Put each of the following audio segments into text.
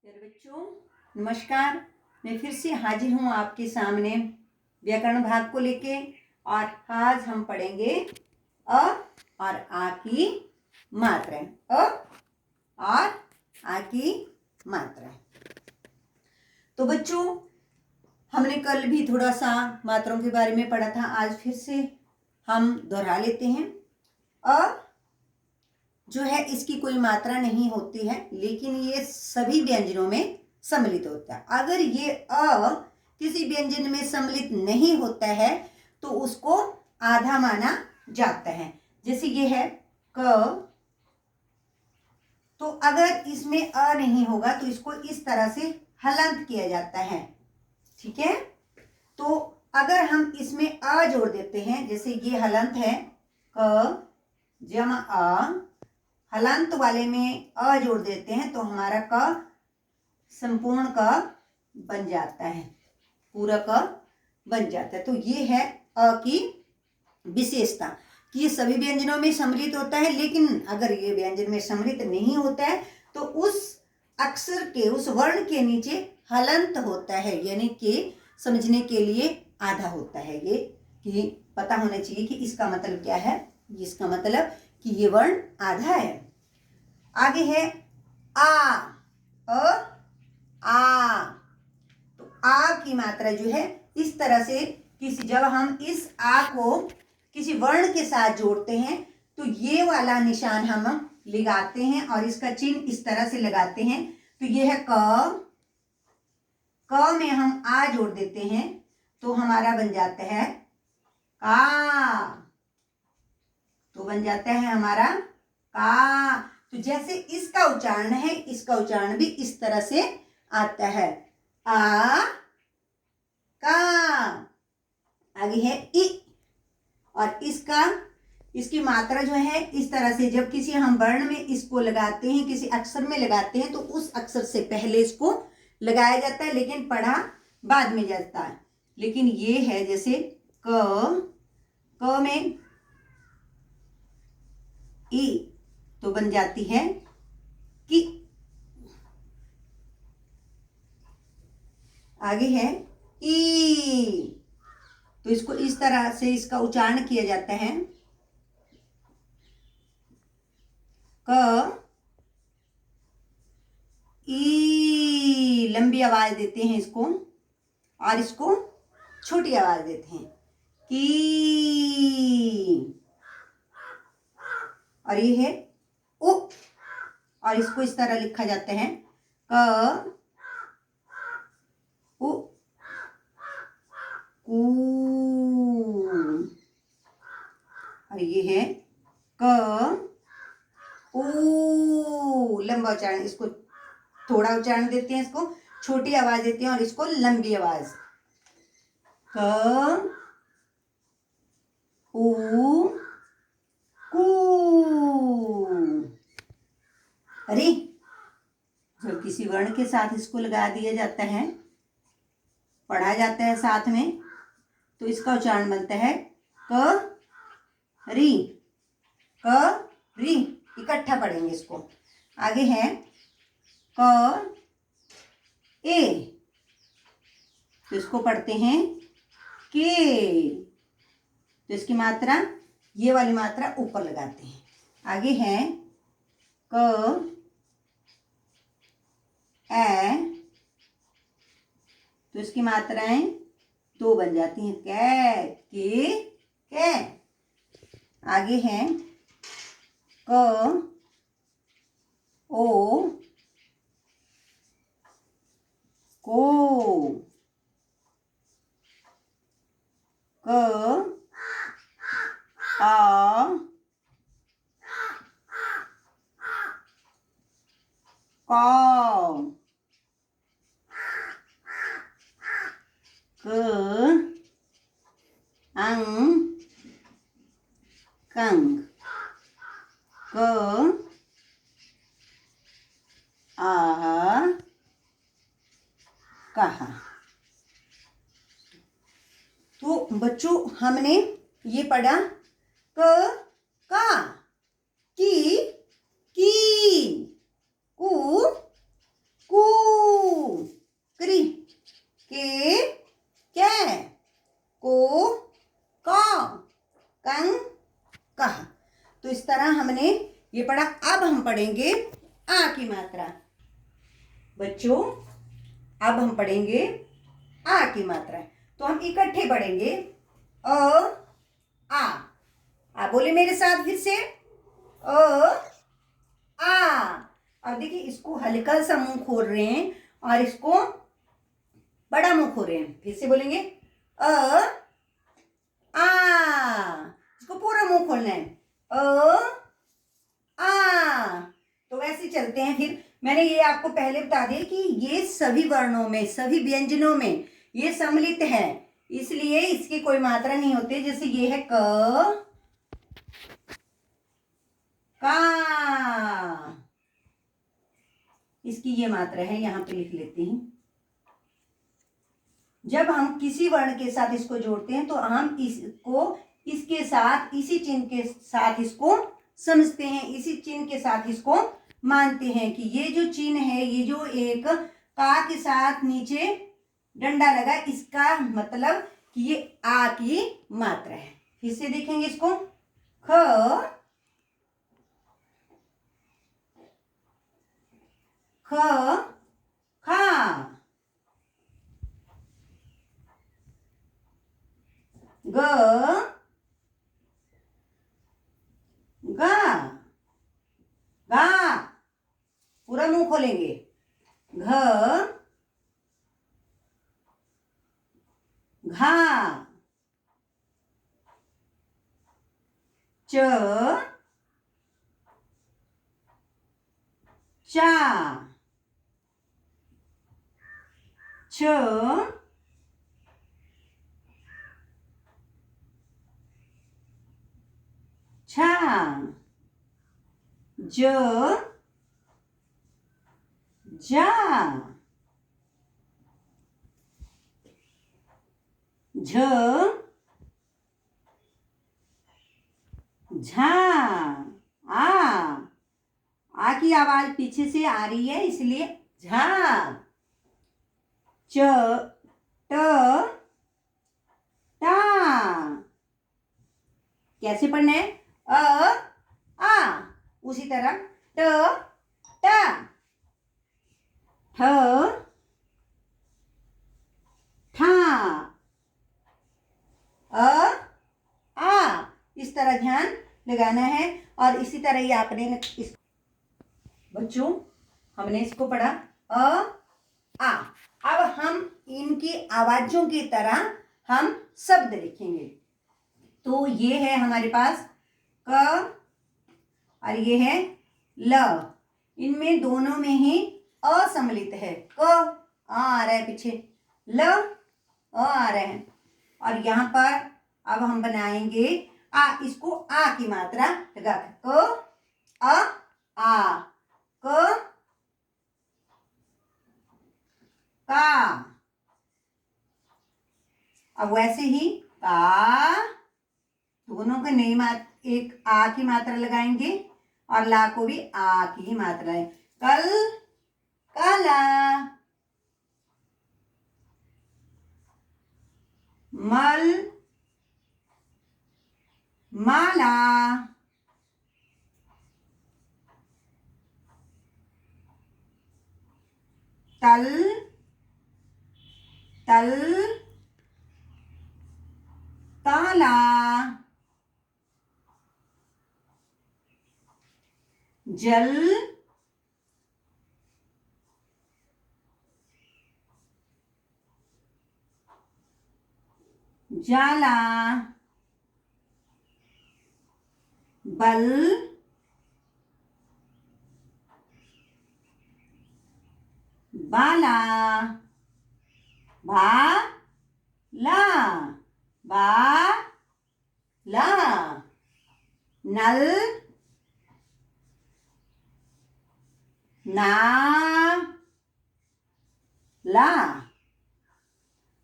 प्यारे बच्चों, नमस्कार। मैं फिर से हाजिर हूँ आपके सामने व्याकरण भाग को लेके। और आज हम पढ़ेंगे अ और आ की मात्राएं। अ और आ की मात्राएं। तो बच्चों, हमने कल भी थोड़ा सा मात्राओं के बारे में पढ़ा था। आज फिर से हम दोहरा लेते हैं। अ जो है इसकी कोई मात्रा नहीं होती है, लेकिन ये सभी व्यंजनों में सम्मिलित होता है। अगर ये अ किसी व्यंजन में सम्मिलित नहीं होता है तो उसको आधा माना जाता है। जैसे ये है क, तो अगर इसमें अ नहीं होगा तो इसको इस तरह से हलंत किया जाता है। ठीक है, तो अगर हम इसमें अ जोड़ देते हैं, जैसे ये हलंत है क जमा अ, हलंत वाले में अ जोड़ देते हैं तो हमारा क संपूर्ण क बन जाता है, पूरा क बन जाता है। तो ये है अ की विशेषता कि ये सभी व्यंजनों में सम्मिलित होता है, लेकिन अगर ये व्यंजन में सम्मिलित नहीं होता है तो उस अक्षर के, उस वर्ण के नीचे हलंत होता है, यानी कि समझने के लिए आधा होता है। ये कि पता होना चाहिए कि इसका मतलब क्या है। इसका मतलब कि ये वर्ण आधा है। आगे है आ, आ। तो आ की मात्रा जो है इस तरह से, जब हम इस आ को किसी वर्ण के साथ जोड़ते हैं तो ये वाला निशान हम लगाते हैं और इसका चिन्ह इस तरह से लगाते हैं। तो ये है क में हम आ जोड़ देते हैं तो हमारा बन जाता है का। तो बन जाता है हमारा का। तो जैसे इसका उच्चारण है, इसका उच्चारण भी इस तरह से आता है, आ का। आगे है इ, और इसकी मात्रा जो है इस तरह से, जब किसी हम वर्ण में इसको लगाते हैं, किसी अक्षर में लगाते हैं तो उस अक्षर से पहले इसको लगाया जाता है, लेकिन पढ़ा बाद में जाता है। लेकिन ये है जैसे क में ई तो बन जाती है कि। आगे है ई, तो इसको इस तरह से इसका उच्चारण किया जाता है, क ई। लंबी आवाज देते हैं इसको और इसको छोटी आवाज देते हैं की। और ये है उ, और इसको इस तरह लिखा जाता है क उ कू। और ये है क ऊ। लंबा उच्चारण, इसको थोड़ा उच्चारण देते हैं, इसको छोटी आवाज देते हैं और इसको लंबी आवाज। क ऊ कू। अरे, जब किसी वर्ण के साथ इसको लगा दिया जाता है, पढ़ा जाता है साथ में, तो इसका उच्चारण बनता है क री। क री, इकट्ठा पढ़ेंगे इसको। आगे है क ए, तो इसको पढ़ते हैं के। तो इसकी मात्रा, ये वाली मात्रा ऊपर लगाते हैं। आगे है क ए, तो इसकी मात्राएं दो बन जाती हैं, के। आगे है क ओ को। क आ कौ। क अंग कंग। क आह कहा। तो बच्चों, हमने ये पढ़ा क का, की कू कू, हमने ये पढ़ा। अब हम पढ़ेंगे आ की मात्रा। बच्चों अब हम पढ़ेंगे आ की मात्रा। तो हम इकट्ठे पढ़ेंगे। आ बोले मेरे साथ फिर से। आ। अब देखिए इसको हल्का सा मुंह खोल रहे हैं और इसको बड़ा मुंह खोल रहे हैं। फिर से बोलेंगे आ। इसको पूरा मुंह खोलना है। आ। तो वैसे चलते हैं। फिर मैंने ये आपको पहले बता दिया कि ये सभी वर्णों में, सभी व्यंजनों में ये सम्मिलित है, इसलिए इसकी कोई मात्रा नहीं होती। जैसे ये है क, का, इसकी ये मात्रा है, यहां पे लिख लेते हैं। जब हम किसी वर्ण के साथ इसको जोड़ते हैं तो हम इसको इसके साथ, इसी चिन्ह के साथ इसको समझते हैं, इसी चिन्ह के साथ इसको मानते हैं कि ये जो चिन्ह है, ये जो एक का के साथ नीचे डंडा लगा, इसका मतलब कि ये आ की मात्रा है। फिर से देखेंगे इसको। ख, ख, खा, ग, गा, गा, पूरा मुंह खोलेंगे। घ, घा, च, चा, छ, छा, ज, जा, झ, झा। आ की आवाज पीछे से आ रही है, इसलिए झा। च, ट, टा। कैसे पढ़ना है? आ, उसी तरह ट, टा, ठ, ठा, आ। इस तरह ध्यान लगाना है। और इसी तरह ही आपने बच्चों हमने इसको पढ़ा आ। अब हम इनकी आवाजों की तरह हम शब्द लिखेंगे। तो ये है हमारे पास क और ये है ल। इनमें दोनों में ही असम्मिलित है। क आ रहा है पीछे, ल आ रहा है। और यहाँ पर अब हम बनाएंगे आ। इसको आ की मात्रा लगा क, आ, क, का। अब वैसे ही का, दोनों का नई एक आ की मात्रा लगाएंगे और ला को भी आ की ही मात्रा है। कल, काला, मल, माला, तल, तल, ताला, जल, जाला, बल, बाला, भा, ला, बा, ला, नल, ना, ला।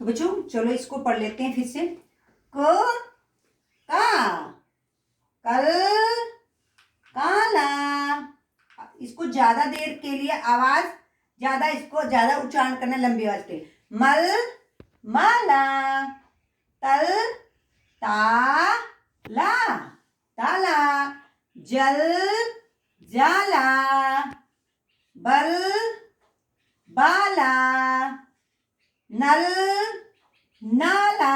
तो बच्चों चलो इसको पढ़ लेते हैं फिर से। क, का, कल, काला। इसको ज्यादा देर के लिए आवाज ज्यादा, इसको ज्यादा उच्चारण करना लंबी आवाज के। मल, माला, तल, ता, ला, ताला, जल जाला, बल बाला, नल नाला,